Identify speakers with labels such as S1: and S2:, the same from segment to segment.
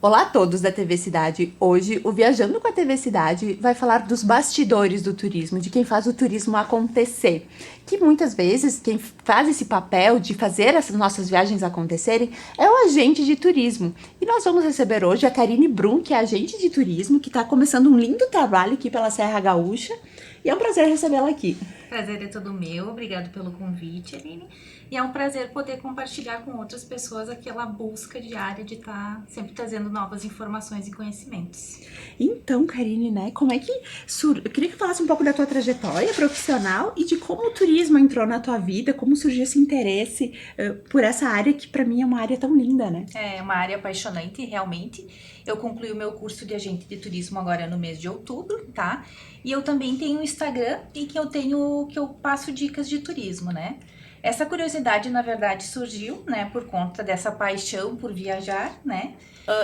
S1: Olá a todos da TV Cidade. Hoje, o Viajando com a TV Cidade vai falar dos bastidores do turismo, de quem faz o turismo acontecer. Que muitas vezes quem faz esse papel de fazer essas nossas viagens acontecerem é o agente de turismo. E nós vamos receber hoje a Karine Brum, que é agente de turismo, que está começando um lindo trabalho aqui pela Serra Gaúcha. E é um prazer recebê-la aqui.
S2: Prazer é todo meu, obrigado pelo convite, Aline. E é um prazer poder compartilhar com outras pessoas aquela busca diária de estar sempre trazendo novas informações e conhecimentos.
S1: Então, Karine, né, como é que eu queria que falasse um pouco da tua trajetória profissional e de como o turismo entrou na tua vida, como surgiu esse interesse por essa área que para mim é uma área tão linda, né?
S2: É uma área apaixonante, realmente. Eu concluí o meu curso de agente de turismo agora no mês de outubro, tá? E eu também tenho um Instagram em que eu passo dicas de turismo, né? Essa curiosidade, na verdade, surgiu, né, por conta dessa paixão por viajar, né?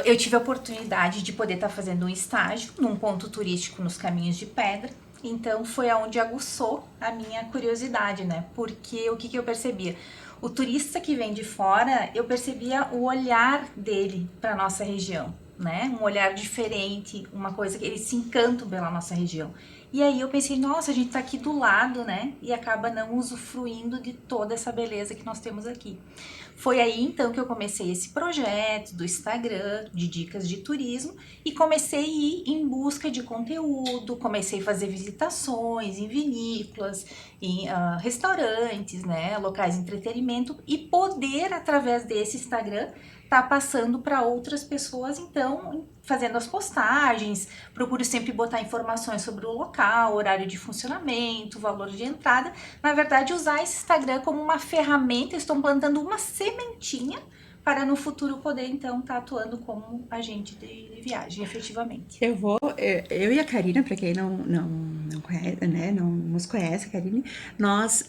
S2: Eu tive a oportunidade de poder estar fazendo um estágio num ponto turístico nos Caminhos de Pedra. Então foi aonde aguçou a minha curiosidade, né? Porque o que eu percebia? O turista que vem de fora, eu percebia o olhar dele para nossa região, né? Um olhar diferente, uma coisa que eles se encantam pela nossa região. E aí eu pensei, nossa, a gente tá aqui do lado, né? E acaba não usufruindo de toda essa beleza que nós temos aqui. Foi aí então que eu comecei esse projeto do Instagram, de dicas de turismo, e comecei a ir em busca de conteúdo, comecei a fazer visitações em vinícolas, em restaurantes, né, locais de entretenimento, e poder, através desse Instagram, tá passando para outras pessoas, então, fazendo as postagens, procuro sempre botar informações sobre o local, horário de funcionamento, valor de entrada. Na verdade, usar esse Instagram como uma ferramenta, estou plantando uma sementinha para no futuro poder, então, estar atuando como agente de viagem, efetivamente.
S1: Eu e a Karina, para quem não conhece, né, não nos conhece, Karine, nós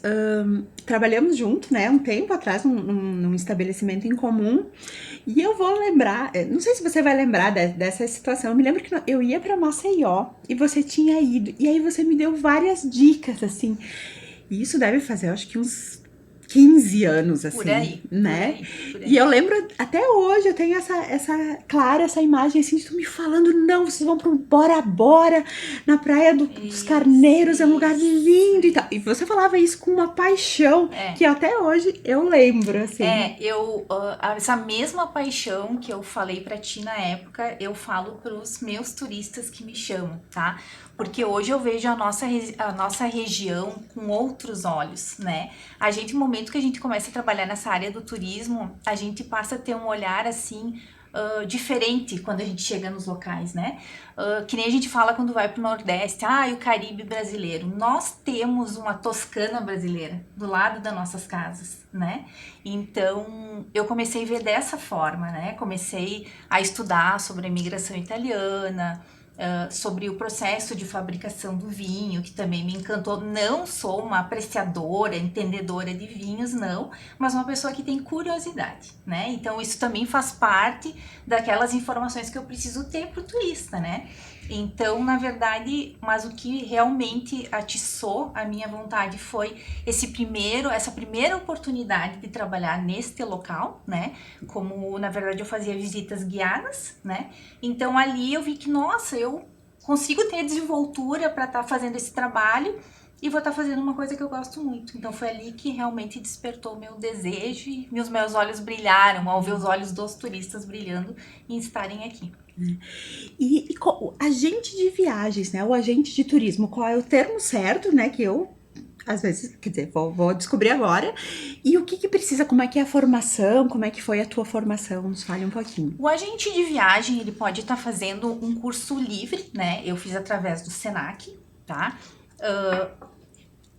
S1: trabalhamos junto, né, um tempo atrás num estabelecimento em comum. E eu vou lembrar, não sei se você vai lembrar dessa situação. Eu me lembro que eu ia para Maceió e você tinha ido, e aí você me deu várias dicas, assim. E isso deve fazer, eu acho que uns 15 anos,
S2: Por
S1: assim,
S2: aí, por
S1: né?
S2: aí, por
S1: E
S2: aí.
S1: eu lembro, até hoje, eu tenho clara, essa imagem, assim, de tu me falando, não, vocês vão pro Bora Bora, na Praia dos
S2: Isso,
S1: Carneiros, é um lugar
S2: isso,
S1: lindo e tal. E
S2: isso.
S1: você falava isso com uma paixão,
S2: É,
S1: que até hoje eu lembro, assim.
S2: essa mesma paixão que eu falei pra ti na época, eu falo pros meus turistas que me chamam, tá? Porque hoje eu vejo a nossa região com outros olhos, né? A gente, no momento que a gente começa a trabalhar nessa área do turismo, a gente passa a ter um olhar assim, diferente quando a gente chega nos locais, né? Que nem a gente fala quando vai pro Nordeste, e o Caribe brasileiro. Nós temos uma Toscana brasileira do lado das nossas casas, né? Então, eu comecei a ver dessa forma, né? Comecei a estudar sobre a imigração italiana, sobre o processo de fabricação do vinho, que também me encantou. Não sou uma apreciadora, entendedora de vinhos, não, mas uma pessoa que tem curiosidade, né? Então, isso também faz parte daquelas informações que eu preciso ter para o turista, né? Então, na verdade, mas o que realmente atiçou a minha vontade foi essa primeira oportunidade de trabalhar neste local, né? Como na verdade eu fazia visitas guiadas, né? Então ali eu vi que, nossa, eu consigo ter desenvoltura para estar fazendo esse trabalho e vou estar fazendo uma coisa que eu gosto muito. Então foi ali que realmente despertou o meu desejo e os meus olhos brilharam ao ver os olhos dos turistas brilhando em estarem aqui.
S1: Agente de viagens, né? O agente de turismo, qual é o termo certo, né? Que eu, às vezes, quer dizer, vou descobrir agora. E o que precisa, como é que é a formação, como é que foi a tua formação? Nos fale um pouquinho.
S2: O agente de viagem, ele pode estar fazendo um curso livre, né? Eu fiz através do Senac, tá?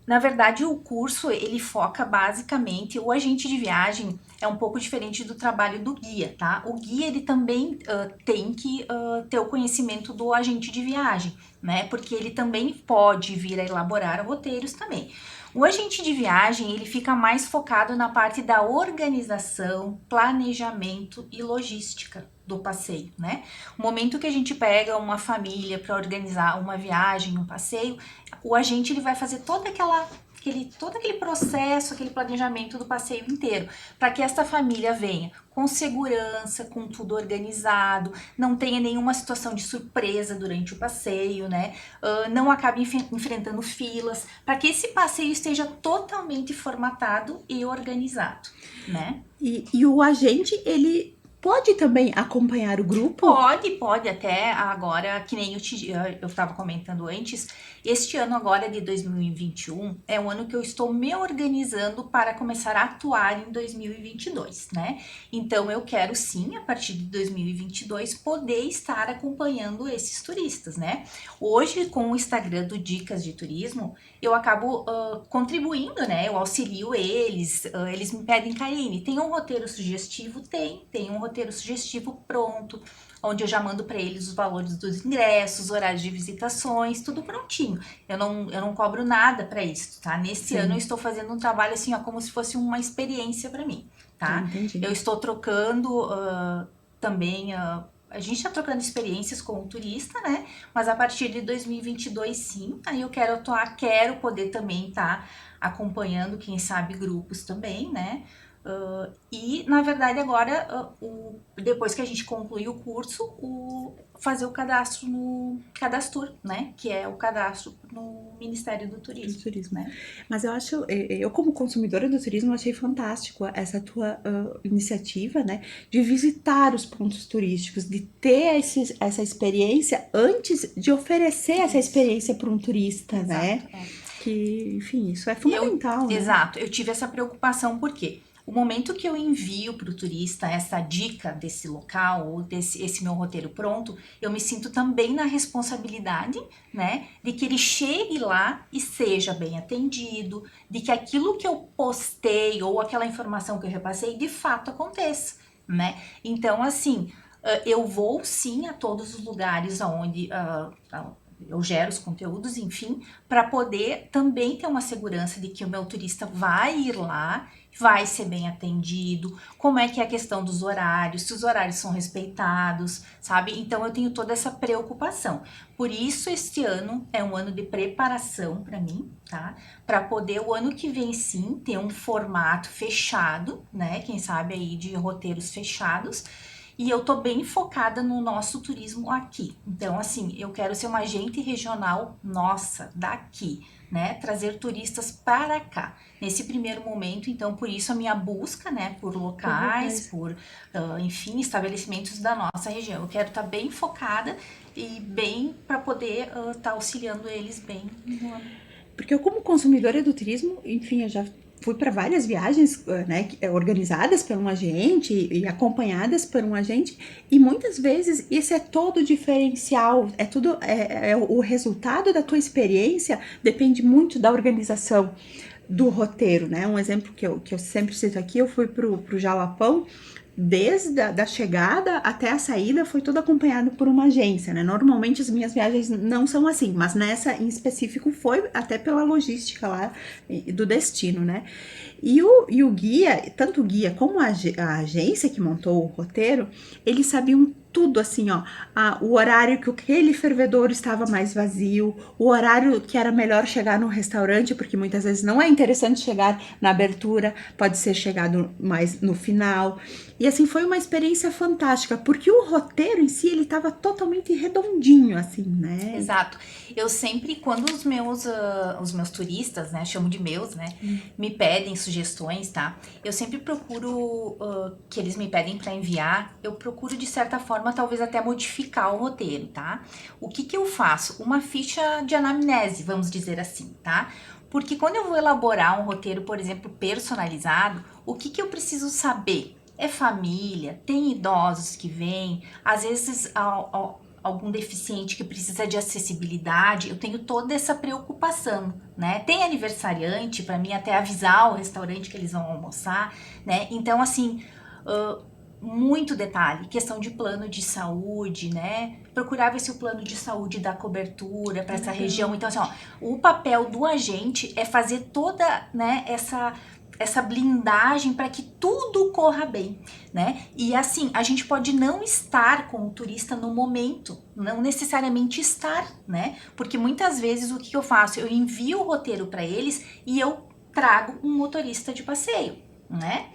S2: Na verdade, o curso ele foca basicamente, o agente de viagem é um pouco diferente do trabalho do guia, tá? O guia ele também tem que ter o conhecimento do agente de viagem, né? Porque ele também pode vir a elaborar roteiros também. O agente de viagem ele fica mais focado na parte da organização, planejamento e logística do passeio, né? O momento que a gente pega uma família para organizar uma viagem, um passeio, o agente ele vai fazer toda todo aquele processo, aquele planejamento do passeio inteiro, para que esta família venha com segurança, com tudo organizado, não tenha nenhuma situação de surpresa durante o passeio, né? Não acabe enfrentando filas, para que esse passeio esteja totalmente formatado e organizado, né?
S1: E o agente, ele pode também acompanhar o grupo?
S2: Pode até agora, que nem eu estava comentando antes, este ano agora de 2021 é um ano que eu estou me organizando para começar a atuar em 2022, né? Então eu quero sim, a partir de 2022, poder estar acompanhando esses turistas, né? Hoje, com o Instagram do Dicas de Turismo, eu acabo contribuindo, né? Eu auxilio eles me pedem, Karine, tem um roteiro sugestivo? Tem um roteiro sugestivo pronto, onde eu já mando para eles os valores dos ingressos, horários de visitações, tudo prontinho. Eu não cobro nada para isso, tá? Nesse ano eu estou fazendo um trabalho assim, ó, como se fosse uma experiência para mim, tá?
S1: Entendi.
S2: Eu estou trocando também. A gente está trocando experiências com o turista, né? Mas a partir de 2022, sim, aí eu quero atuar, quero poder também estar acompanhando, quem sabe, grupos também, né? E, na verdade, agora, depois que a gente concluir o curso, fazer o cadastro no Cadastur, né? Que é o cadastro no Ministério do Turismo. Né?
S1: Mas eu como consumidora do turismo, achei fantástico essa tua iniciativa, né? De visitar os pontos turísticos, de ter essa experiência antes de oferecer essa experiência para um turista,
S2: Exato,
S1: né? Que, enfim, isso é fundamental, né?
S2: Exato, eu tive essa preocupação porque o momento que eu envio para o turista essa dica desse local ou esse meu roteiro pronto, eu me sinto também na responsabilidade, né, de que ele chegue lá e seja bem atendido, de que aquilo que eu postei ou aquela informação que eu repassei de fato aconteça, né? Então, assim, eu vou sim a todos os lugares onde eu gero os conteúdos, enfim, para poder também ter uma segurança de que o meu turista vai ir lá, vai ser bem atendido, como é que é a questão dos horários, se os horários são respeitados, sabe? Então eu tenho toda essa preocupação. Por isso este ano é um ano de preparação para mim, tá? Para poder o ano que vem sim ter um formato fechado, né? Quem sabe aí de roteiros fechados. E eu tô bem focada no nosso turismo aqui. Então, assim, eu quero ser uma agente regional nossa, daqui, né? Trazer turistas para cá. Nesse primeiro momento, então, por isso a minha busca, né? Por locais, enfim, estabelecimentos da nossa região. Eu quero estar bem focada e bem para poder estar auxiliando eles bem no ano.
S1: Porque eu, como consumidora do turismo, enfim, eu já fui para várias viagens, né, organizadas por um agente e acompanhadas por um agente, e muitas vezes esse é todo o diferencial, o resultado da tua experiência depende muito da organização do roteiro, né? Um exemplo que eu sempre cito aqui, eu fui pro Jalapão, desde a chegada até a saída foi tudo acompanhado por uma agência, né? Normalmente as minhas viagens não são assim, mas nessa em específico foi até pela logística lá do destino, né? E o guia, tanto o guia como a agência que montou o roteiro, eles sabiam tudo assim, ó, o horário que aquele fervedouro estava mais vazio, o horário que era melhor chegar no restaurante, porque muitas vezes não é interessante chegar na abertura, pode ser chegado mais no final. E assim, foi uma experiência fantástica, porque o roteiro em si, ele estava totalmente redondinho, assim, né?
S2: Exato. Eu sempre, quando os meus turistas, né, chamo de meus, né, me pedem sugestões, tá? Eu sempre procuro, que eles me pedem para enviar, eu procuro de certa forma, talvez até modificar o roteiro, tá? O que que eu faço? Uma ficha de anamnese, vamos dizer assim, tá? Porque quando eu vou elaborar um roteiro, por exemplo, personalizado, o que que eu preciso saber? É família, tem idosos que vêm, às vezes algum deficiente que precisa de acessibilidade, eu tenho toda essa preocupação, né? Tem aniversariante, para mim até avisar o restaurante que eles vão almoçar, né? Então, assim, muito detalhe, questão de plano de saúde, né? Procurar ver se o plano de saúde dá cobertura para essa região. Então, assim, ó, o papel do agente é fazer toda, né, essa blindagem para que tudo corra bem, né? E assim, a gente pode não estar com o turista no momento, não necessariamente estar, né? Porque muitas vezes o que eu faço? Eu envio o roteiro para eles e eu trago um motorista de passeio, né?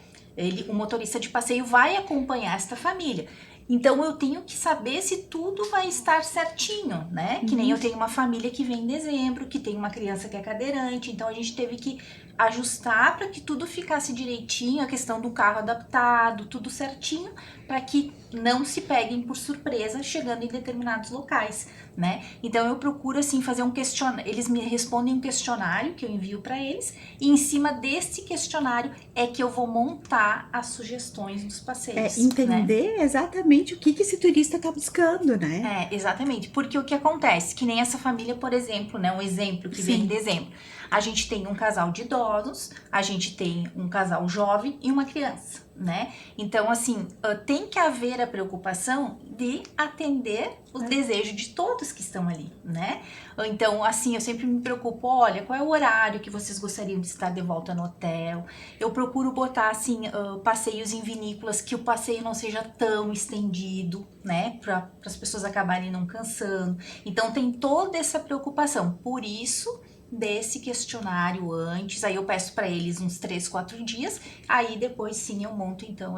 S2: O motorista de passeio vai acompanhar esta família. Então eu tenho que saber se tudo vai estar certinho, né? Que nem eu tenho uma família que vem em dezembro, que tem uma criança que é cadeirante, então a gente teve que ajustar para que tudo ficasse direitinho, a questão do carro adaptado, tudo certinho, para que não se peguem por surpresa chegando em determinados locais, né? Então eu procuro assim fazer um questionário, eles me respondem um questionário que eu envio para eles, e em cima desse questionário é que eu vou montar as sugestões dos passeios,
S1: Entender exatamente o que esse turista tá buscando, né?
S2: Exatamente, porque o que acontece, que nem essa família, por exemplo, né, um exemplo que vem em dezembro, a gente tem um casal de idosos, a gente tem um casal jovem e uma criança, né? Então, assim, tem que haver a preocupação de atender os desejos de todos que estão ali, né? Então, assim, eu sempre me preocupo, olha, qual é o horário que vocês gostariam de estar de volta no hotel? Eu procuro botar, assim, passeios em vinícolas, que o passeio não seja tão estendido, né? Para as pessoas acabarem não cansando. Então, tem toda essa preocupação. Por isso, desse questionário antes, aí eu peço para eles uns 3, 4 dias, aí depois sim eu monto então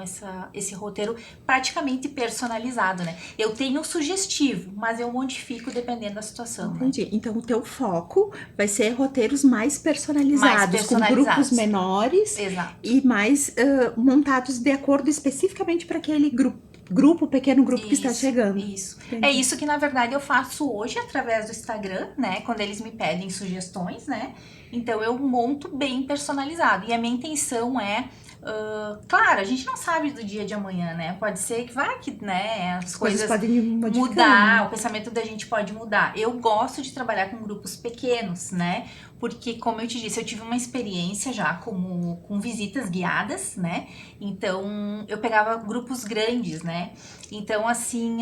S2: esse roteiro praticamente personalizado, né? Eu tenho o sugestivo, mas eu modifico dependendo da situação.
S1: Entendi.
S2: Né?
S1: Então o teu foco vai ser roteiros mais personalizados, com grupos menores.
S2: Exato.
S1: E mais montados de acordo especificamente para aquele pequeno grupo que está chegando.
S2: Isso. Entendi. É isso que, na verdade, eu faço hoje através do Instagram, né? Quando eles me pedem sugestões, né? Então, eu monto bem personalizado. E a minha intenção é... claro, a gente não sabe do dia de amanhã, né? Pode ser que vai que, né, as coisas
S1: podem
S2: mudar, o pensamento da gente pode mudar. Eu gosto de trabalhar com grupos pequenos, né? Porque, como eu te disse, eu tive uma experiência já com visitas guiadas, né? Então, eu pegava grupos grandes, né? Então, assim,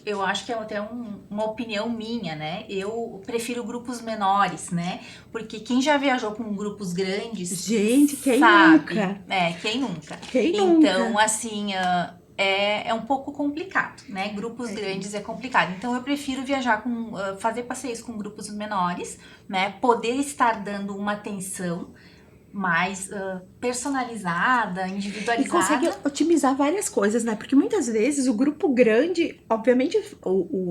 S2: eu acho que é até uma opinião minha, né? Eu prefiro grupos menores, né? Porque quem já viajou com grupos grandes...
S1: Gente, quem
S2: sabe,
S1: nunca?
S2: Quem nunca?
S1: Quem
S2: então,
S1: nunca?
S2: assim... É um pouco complicado, né? Grupos grandes é complicado. Então, eu prefiro viajar fazer passeios com grupos menores, né? Poder estar dando uma atenção mais personalizada, individualizada.
S1: E consegue otimizar várias coisas, né? Porque muitas vezes o grupo grande, obviamente,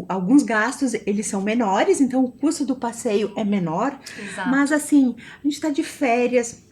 S1: alguns gastos eles são menores, então o custo do passeio é menor.
S2: Exato.
S1: Mas assim, a gente tá de férias.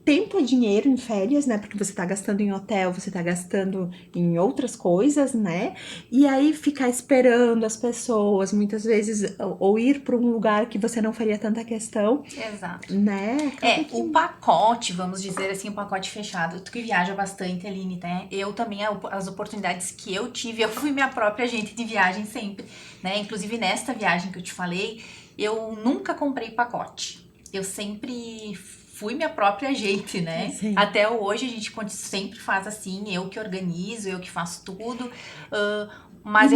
S1: Tempo é dinheiro em férias, né? Porque você tá gastando em hotel, você tá gastando em outras coisas, né? E aí ficar esperando as pessoas, muitas vezes, ou ir para um lugar que você não faria tanta questão.
S2: Exato.
S1: Né?
S2: O pacote, vamos dizer assim, o pacote fechado. Tu que viaja bastante, Aline, né? Eu também, as oportunidades que eu tive, eu fui minha própria agente de viagem sempre, né? Inclusive nesta viagem que eu te falei, eu nunca comprei pacote. Eu sempre fui minha própria agente, né?
S1: Sim.
S2: Até hoje a gente sempre faz assim, eu que organizo, eu que faço tudo. Mas
S1: e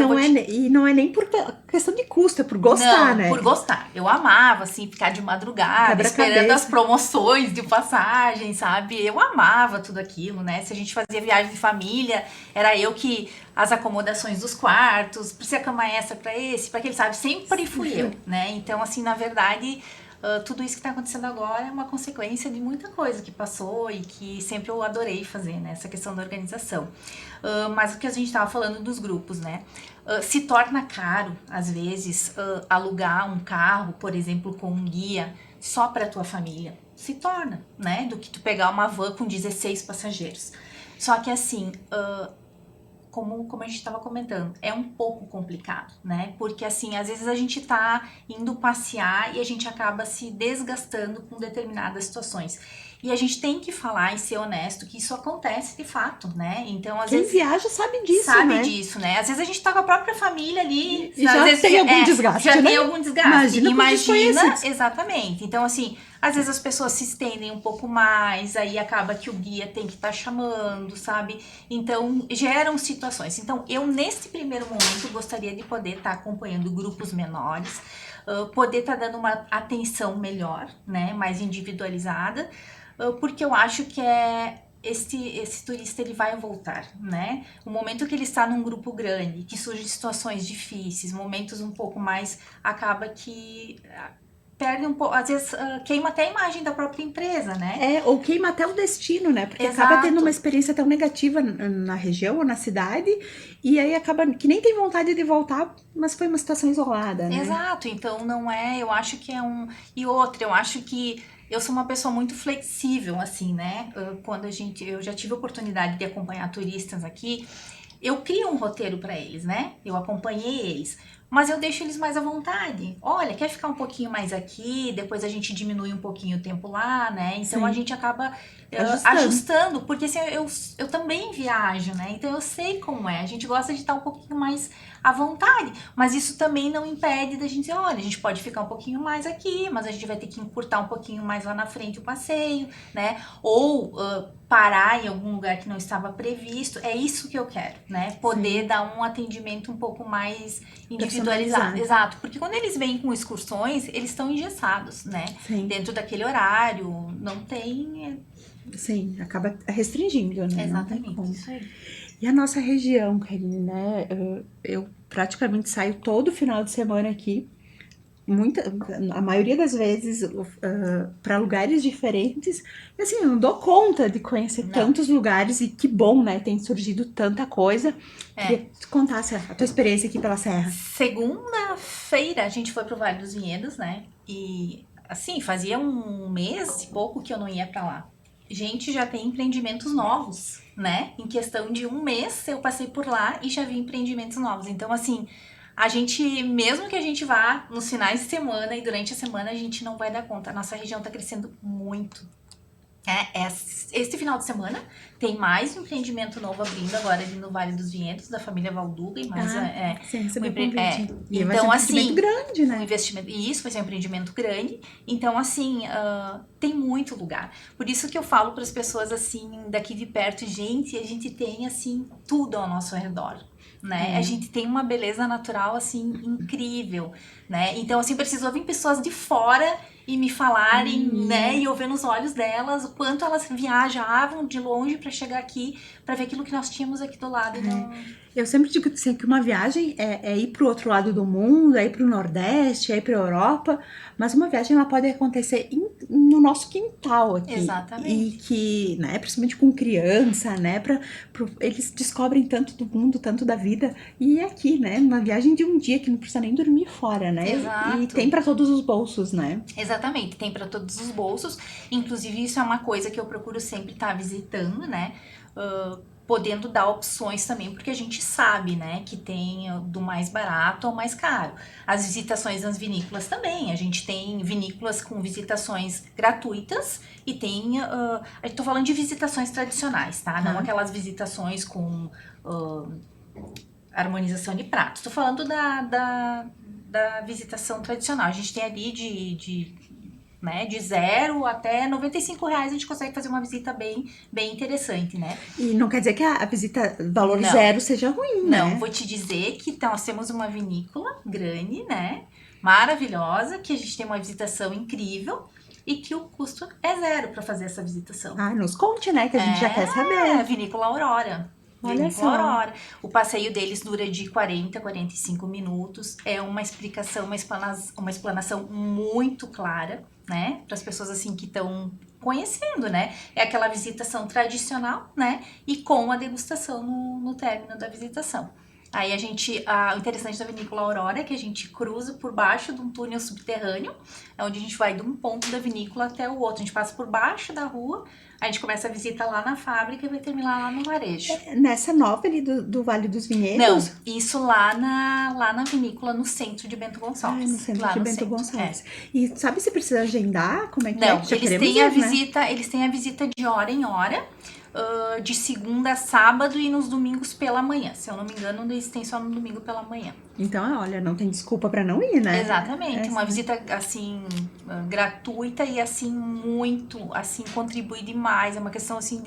S1: não é nem por questão de custo, é por gostar, né?
S2: Por gostar. Eu amava, assim, ficar de madrugada, esperando as promoções de passagem, sabe? Eu amava tudo aquilo, né? Se a gente fazia viagem de família, era eu que... As acomodações dos quartos, precisa cama extra pra esse, pra aquele, sabe? Sempre fui eu, né? Então, assim, na verdade... tudo isso que tá acontecendo agora é uma consequência de muita coisa que passou e que sempre eu adorei fazer, né? Essa questão da organização. Mas o que a gente tava falando dos grupos, né? Se torna caro, às vezes, alugar um carro, por exemplo, com um guia só pra tua família. Se torna, né? Do que tu pegar uma van com 16 passageiros. Só que assim... Como a gente estava comentando, é um pouco complicado, né? Porque, assim, às vezes a gente tá indo passear e a gente acaba se desgastando com determinadas situações. E a gente tem que falar e ser honesto que isso acontece de fato, né? Então, às vezes...
S1: Quem viaja sabe disso, né?
S2: Sabe disso, né? Às vezes a gente tá com a própria família ali...
S1: E já tem algum desgaste,
S2: já
S1: né?
S2: tem algum desgaste.
S1: Imagina,
S2: exatamente. Então, assim, às vezes as pessoas se estendem um pouco mais, aí acaba que o guia tem que estar chamando, sabe? Então, geram situações. Então, eu, nesse primeiro momento, gostaria de poder estar acompanhando grupos menores, poder estar dando uma atenção melhor, né? Mais individualizada, porque eu acho que esse turista ele vai voltar, né? O momento que ele está num grupo grande, que surgem situações difíceis, momentos um pouco mais, acaba que perde um pouco, às vezes queima até a imagem da própria empresa, né?
S1: Ou queima até o destino, né? Porque acaba tendo uma
S2: Exato.
S1: experiência tão negativa na região ou na cidade, e aí acaba que nem tem vontade de voltar, mas foi uma situação isolada, né?
S2: Exato, então não é, eu acho que é um. E outra, eu acho que eu sou uma pessoa muito flexível, assim, né? Quando eu já tive a oportunidade de acompanhar turistas aqui, eu crio um roteiro para eles, né? Eu acompanhei eles, mas eu deixo eles mais à vontade. Olha, quer ficar um pouquinho mais aqui, depois a gente diminui um pouquinho o tempo lá, né? Então a
S1: Sim,
S2: gente acaba
S1: ajustando.
S2: ajustando, porque assim, eu também viajo, né? Então eu sei como é. A gente gosta de estar um pouquinho mais à vontade, mas isso também não impede da gente dizer, olha, a gente pode ficar um pouquinho mais aqui, mas a gente vai ter que encurtar um pouquinho mais lá na frente o passeio, né? Ou parar em algum lugar que não estava previsto. É isso que eu quero, né? Poder
S1: Sim,
S2: dar um atendimento um pouco mais individualizado.
S1: personalizado.
S2: Exato, porque quando eles vêm com excursões, eles estão engessados, né?
S1: Sim,
S2: Dentro daquele horário, não tem.
S1: sim, acaba restringindo, né? Não tem
S2: Exatamente,
S1: como.
S2: isso aí.
S1: E a nossa região, Karine, né? Eu praticamente saio todo final de semana aqui. A maioria das vezes para lugares diferentes. E assim, eu não dou conta de conhecer
S2: Não.
S1: tantos lugares e que bom, né? Tem surgido tanta coisa. Queria
S2: É.
S1: que tu contasse a tua experiência aqui pela Serra.
S2: Segunda-feira a gente foi pro Vale dos Vinhedos, né? E assim, fazia um mês e pouco que eu não ia pra lá. Gente, já tem empreendimentos novos, né? Em questão de um mês eu passei por lá e já vi empreendimentos novos. Então, assim, a gente, mesmo que a gente vá nos finais de semana e durante a semana, a gente não vai dar conta. A nossa região tá crescendo muito. Este final de semana tem mais um empreendimento novo abrindo agora ali no Vale dos Vinhedos, da família Valduga, e mais
S1: Ah, sim,
S2: um
S1: recebi o convite. E vai ser um
S2: então,
S1: empreendimento
S2: assim,
S1: grande,
S2: um
S1: né?
S2: investimento. E isso vai ser um empreendimento grande. Então, assim, tem muito lugar. Por isso que eu falo para as pessoas assim, daqui de perto, gente, a gente tem assim tudo ao nosso redor. Né? A
S1: É.
S2: gente tem uma beleza natural assim incrível, né? Então assim precisou vir pessoas de fora e me falarem, né? E eu ver nos olhos delas o quanto elas viajavam de longe para chegar aqui para ver aquilo que nós tínhamos aqui do lado e não.
S1: Eu sempre digo assim, que uma viagem é ir para o outro lado do mundo, é ir para o Nordeste, é ir para a Europa, mas uma viagem ela pode acontecer no nosso quintal aqui. E
S2: Exatamente.
S1: que, né, principalmente com criança, né, eles descobrem tanto do mundo, tanto da vida. E é aqui, né, uma viagem de um dia que não precisa nem dormir fora, né, e
S2: Exato.
S1: tem para todos os bolsos, né.
S2: Exatamente, tem para todos os bolsos. Inclusive, isso é uma coisa que eu procuro sempre estar visitando, né? Podendo dar opções também, porque a gente sabe, né, que tem do mais barato ao mais caro. As visitações nas vinícolas também. A gente tem vinícolas com visitações gratuitas e tem. Eu tô falando de visitações tradicionais, tá? Não
S1: Tá?
S2: aquelas visitações com harmonização de pratos. Tô falando da visitação tradicional. A gente tem ali de 0 até R$ 95 a gente consegue fazer uma visita bem interessante, né?
S1: E não quer dizer que a visita valor
S2: Não,
S1: zero seja ruim,
S2: não,
S1: né.
S2: vou te dizer que nós temos uma vinícola grande, né? Maravilhosa, que a gente tem uma visitação incrível e que o custo é zero para fazer essa visitação.
S1: Ah, nos conte, né, que a gente já quer
S2: É,
S1: saber.
S2: Vinícola Aurora.
S1: Olha
S2: Vinícola
S1: só.
S2: Aurora. O passeio deles dura de 40 a 45 minutos. É uma explicação, uma explanação muito clara, né? Para as pessoas assim que estão conhecendo, né? É aquela visitação tradicional, né? E com a degustação no término da visitação. Aí o interessante da Vinícola Aurora é que a gente cruza por baixo de um túnel subterrâneo, onde a gente vai de um ponto da vinícola até o outro. A gente passa por baixo da rua, a gente começa a visita lá na fábrica e vai terminar lá no varejo.
S1: Nessa nova ali do Vale dos
S2: Não,
S1: Vinhedos,
S2: isso lá na vinícola, no centro de Bento
S1: no
S2: Gonçalves.
S1: centro
S2: Lá
S1: de
S2: no
S1: Bento
S2: centro,
S1: Gonçalves. E sabe se precisa agendar? Como é que é?
S2: Não,
S1: Que já queremos ir, né?
S2: eles têm a visita de hora em hora, de segunda a sábado e nos domingos pela manhã. Se eu não me engano, eles têm só no domingo pela manhã.
S1: Então, olha, não tem desculpa pra não ir, né?
S2: Exatamente, uma visita assim gratuita e assim muito, assim contribui demais. É uma questão assim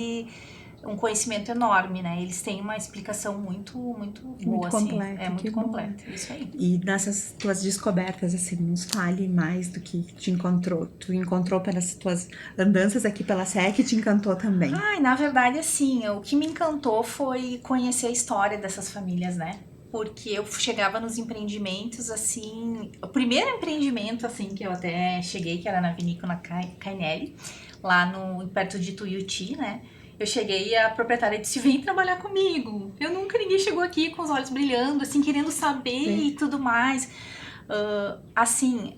S2: um conhecimento enorme, né? Eles têm uma explicação muito boa, assim.
S1: completa,
S2: É muito
S1: que bom.
S2: completa, isso aí.
S1: E nessas tuas descobertas, assim, nos fale mais do que te encontrou. Tu encontrou pelas tuas andanças aqui pela Serra que te encantou também.
S2: Ai, na verdade, assim, o que me encantou foi conhecer a história dessas famílias, né? Porque eu chegava nos empreendimentos, assim... O primeiro empreendimento, assim, que eu até cheguei, que era na vinícola Cainelli, lá perto de Tuiuti, né? Eu cheguei e a proprietária disse, vem trabalhar comigo. Ninguém chegou aqui com os olhos brilhando, assim, querendo saber
S1: Sim.
S2: e tudo mais. Assim,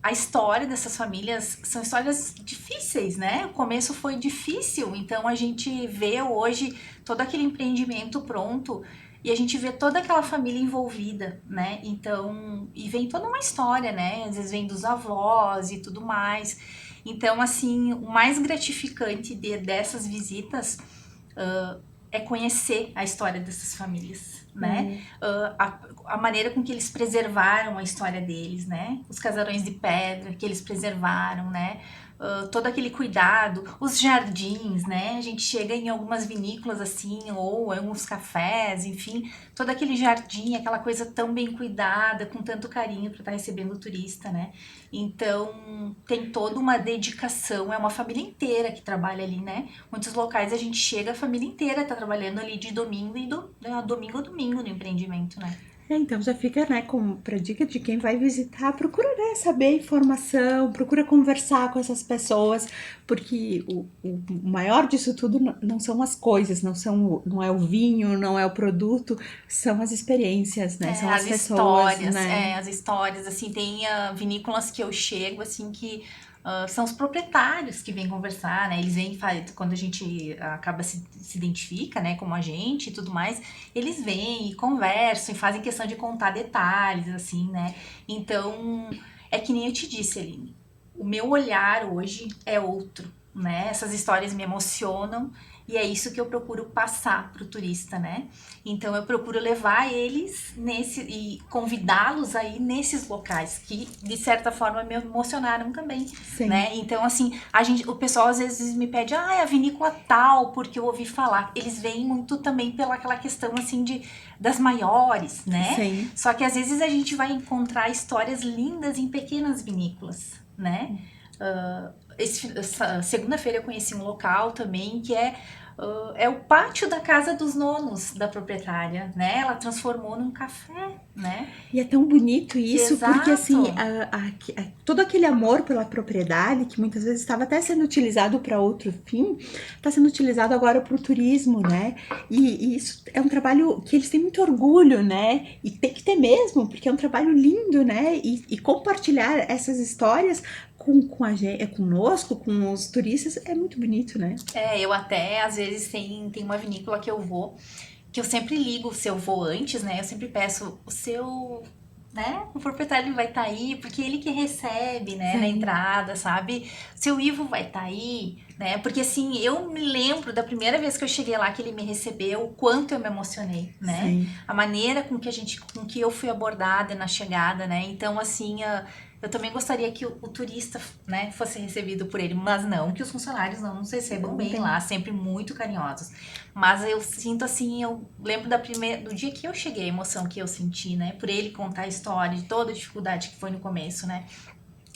S2: a história dessas famílias são histórias difíceis, né? O começo foi difícil, então a gente vê hoje todo aquele empreendimento pronto e a gente vê toda aquela família envolvida, né? Então, e vem toda uma história, né? Às vezes vem dos avós e tudo mais. Então, assim, o mais gratificante dessas visitas é conhecer a história dessas famílias, né? A maneira com que eles preservaram a história deles, né? Os casarões de pedra que eles preservaram, né? Todo aquele cuidado, os jardins, né? A gente chega em algumas vinícolas assim, ou em alguns cafés, enfim, todo aquele jardim, aquela coisa tão bem cuidada, com tanto carinho para estar recebendo o turista, né? Então, tem toda uma dedicação, é uma família inteira que trabalha ali, né? Muitos locais a gente chega, a família inteira tá trabalhando ali de domingo domingo a domingo no empreendimento, né?
S1: Então já fica, né, pra dica de quem vai visitar, procura, né, saber informação, procura conversar com essas pessoas, porque o maior disso tudo não são as coisas, não é o vinho, não é o produto, são as experiências, né, são as pessoas, né.
S2: As histórias, assim, tem vinícolas que eu chego, assim, que são os proprietários que vêm conversar, né? Eles vêm, quando a gente acaba se identifica, né, como a gente e tudo mais, eles vêm e conversam e fazem questão de contar detalhes, assim, né? Então, é que nem eu te disse, Aline, o meu olhar hoje é outro, né? Essas histórias me emocionam e é isso que eu procuro passar pro turista, né? Então eu procuro levar eles e convidá-los aí nesses locais que de certa forma me emocionaram também,
S1: Sim.
S2: né? Então assim, o pessoal às vezes me pede, é a vinícola tal, porque eu ouvi falar. Eles vêm muito também pela aquela questão assim das maiores, né?
S1: Sim.
S2: Só que às vezes a gente vai encontrar histórias lindas em pequenas vinícolas, né? Segunda-feira eu conheci um local também que é o pátio da casa dos nonos da proprietária, né? Ela transformou num café, né?
S1: E é tão bonito isso, porque assim,
S2: Exato.
S1: todo aquele amor pela propriedade, que muitas vezes estava até sendo utilizado para outro fim, está sendo utilizado agora para o turismo, né? E isso é um trabalho que eles têm muito orgulho, né? E tem que ter mesmo, porque é um trabalho lindo, né? E compartilhar essas histórias com a gente, conosco, com os turistas, é muito bonito, né?
S2: Eu até, às vezes, tem uma vinícola que eu vou, que eu sempre ligo se eu vou antes, né? Eu sempre peço o seu, né? O proprietário ele vai estar aí, porque ele que recebe, né? Na
S1: Sim.
S2: entrada, sabe? Seu Ivo vai estar aí, né? Porque assim, eu me lembro da primeira vez que eu cheguei lá, que ele me recebeu, o quanto eu me emocionei, né?
S1: Sim.
S2: A maneira com que eu fui abordada na chegada, né? Então, assim, eu também gostaria que o turista, né, fosse recebido por ele, mas não que os funcionários não nos recebam bem lá, sempre muito carinhosos. Mas eu sinto assim, eu lembro do dia que eu cheguei, a emoção que eu senti, né, por ele contar a história de toda a dificuldade que foi no começo, né.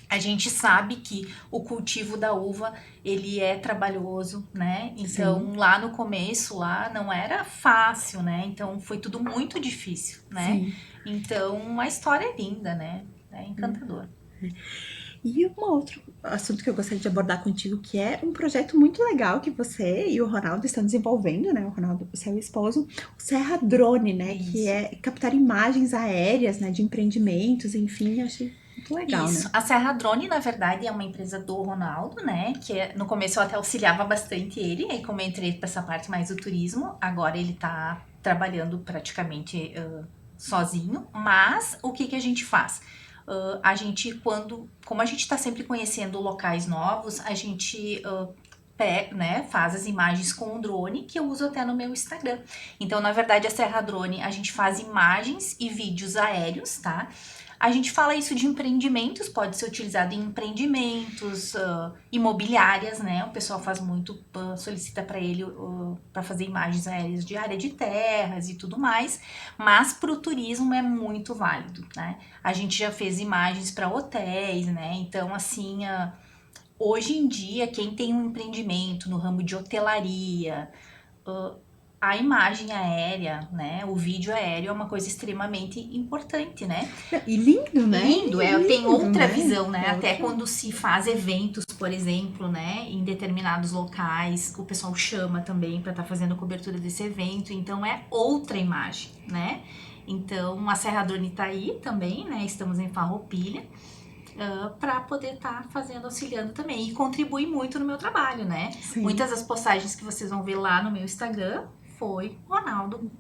S2: A gente sabe que o cultivo da uva, ele é trabalhoso, né? Então, lá no começo, lá não era fácil, né? Então, foi tudo muito difícil, né?
S1: Sim.
S2: Então, a história é linda, né? É encantador.
S1: E um outro assunto que eu gostaria de abordar contigo, que é um projeto muito legal que você e o Ronaldo estão desenvolvendo, né? O Ronaldo, seu esposo, o Serra Drone, né?
S2: Isso.
S1: Que é captar imagens aéreas, né? De empreendimentos, enfim, eu achei muito legal,
S2: Isso.
S1: né?
S2: A Serra Drone, na verdade, é uma empresa do Ronaldo, né? No começo eu até auxiliava bastante ele, aí como eu entrei pra essa parte mais do turismo, agora ele tá trabalhando praticamente sozinho, mas o que a gente faz? A gente, como a gente tá sempre conhecendo locais novos, a gente né, faz as imagens com o drone, que eu uso até no meu Instagram. Então, na verdade, a Serra Drone, a gente faz imagens e vídeos aéreos, tá? A gente fala isso de empreendimentos, pode ser utilizado em empreendimentos, imobiliárias, né? O pessoal faz muito, solicita para ele para fazer imagens aéreas de área de terras e tudo mais, mas para o turismo é muito válido, né? A gente já fez imagens para hotéis, né? Então, assim, hoje em dia, quem tem um empreendimento no ramo de hotelaria, a imagem aérea, né, o vídeo aéreo é uma coisa extremamente importante, né?
S1: E lindo, né?
S2: Lindo, tem
S1: Lindo,
S2: outra
S1: né?
S2: visão, né?
S1: É
S2: Até
S1: outra-
S2: quando se faz eventos, por exemplo, né, em determinados locais, o pessoal chama também para estar fazendo cobertura desse evento, então é outra imagem, né? Então a Serra Drone tá aí também, né? Estamos em Farroupilha. Para poder estar fazendo, auxiliando também. E contribui muito no meu trabalho, né?
S1: Sim.
S2: Muitas das postagens que vocês vão ver lá no meu Instagram foi Ronaldo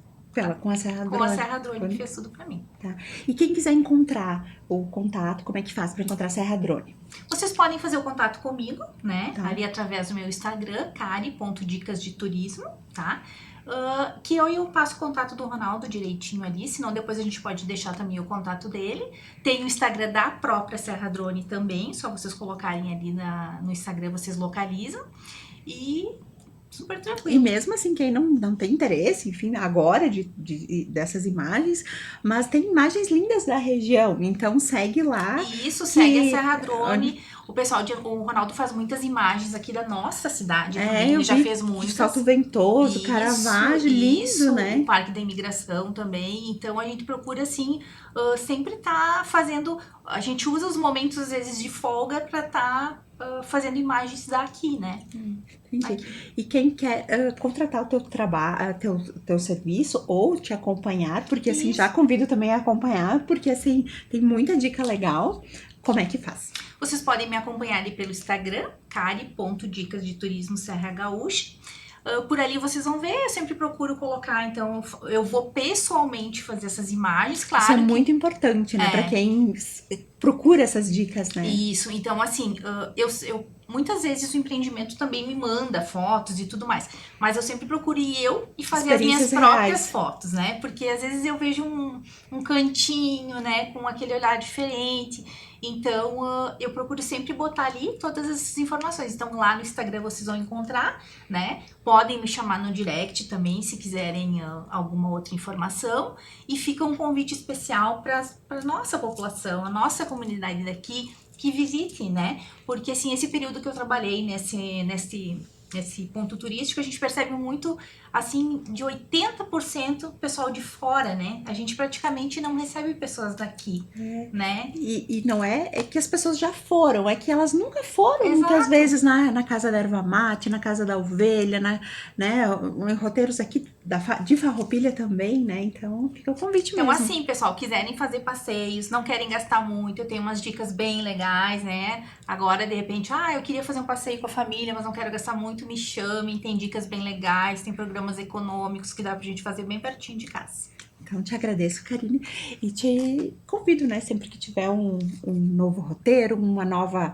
S1: Com a Serra
S2: com a
S1: Drone.
S2: Serra Drone que fez tudo para mim.
S1: Tá. E quem quiser encontrar o contato, como é que faz para encontrar a Serra Drone?
S2: Vocês podem fazer o contato comigo, né?
S1: Tá.
S2: Ali através do meu Instagram, cari.dicas de turismo, tá? Que eu passo o contato do Ronaldo direitinho ali, senão depois a gente pode deixar também o contato dele. Tem o Instagram da própria Serra Drone também, só vocês colocarem ali no Instagram, vocês localizam. E super tranquilo.
S1: E mesmo assim, quem não tem interesse, enfim, agora dessas imagens, mas tem imagens lindas da região, então segue lá.
S2: E isso, segue a Serra Drone. O pessoal, o Ronaldo faz muitas imagens aqui da nossa cidade também, ele já fez muitas.
S1: Salto Ventoso, Caravaggio, lindo, né?
S2: O Parque da Imigração também, então a gente procura, assim, sempre tá fazendo, a gente usa os momentos, às vezes, de folga pra tá fazendo imagens daqui, né?
S1: Entendi. E quem quer contratar o teu trabalho, teu serviço ou te acompanhar, porque assim,
S2: Isso.
S1: já convido também a acompanhar, porque assim, tem muita dica legal. Como é que faz?
S2: Vocês podem me acompanhar ali pelo Instagram, cari.dicas de turismo Serra Gaúcha. Por ali vocês vão ver, eu sempre procuro colocar, então eu vou pessoalmente fazer essas imagens, claro.
S1: Isso é muito importante, né? Pra quem procura essas dicas, né?
S2: Isso, então assim, eu muitas vezes o empreendimento também me manda fotos e tudo mais, mas eu sempre procuro ir fazer as minhas próprias fotos, né? Porque às vezes eu vejo um cantinho, né, com aquele olhar diferente. Então, eu procuro sempre botar ali todas essas informações. Então, lá no Instagram vocês vão encontrar, né? Podem me chamar no direct também, se quiserem alguma outra informação. E fica um convite especial para a nossa população, a nossa comunidade daqui, que visite, né? Porque, assim, esse período que eu trabalhei nesse ponto turístico, a gente percebe muito, assim, de 80% pessoal de fora, né? A gente praticamente não recebe pessoas daqui, né?
S1: E não é que as pessoas já foram, é que elas nunca foram,
S2: Exato.
S1: muitas vezes na casa da erva mate, na casa da ovelha, né? Em roteiros aqui de Farroupilha também, né? Então fica o convite mesmo.
S2: Então, assim, pessoal, quiserem fazer passeios, não querem gastar muito, eu tenho umas dicas bem legais, né? Agora, de repente, eu queria fazer um passeio com a família, mas não quero gastar muito, me chamem, tem dicas bem legais, tem programas econômicos que dá pra gente fazer bem pertinho de casa.
S1: Então, te agradeço, Karine, e te convido, né, sempre que tiver um novo roteiro, uma nova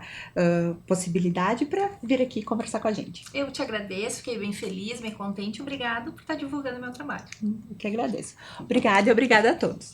S1: possibilidade para vir aqui conversar com a gente.
S2: Eu te agradeço, fiquei bem feliz, bem contente, obrigado por estar divulgando meu trabalho.
S1: Eu que agradeço. Obrigada e obrigada a todos.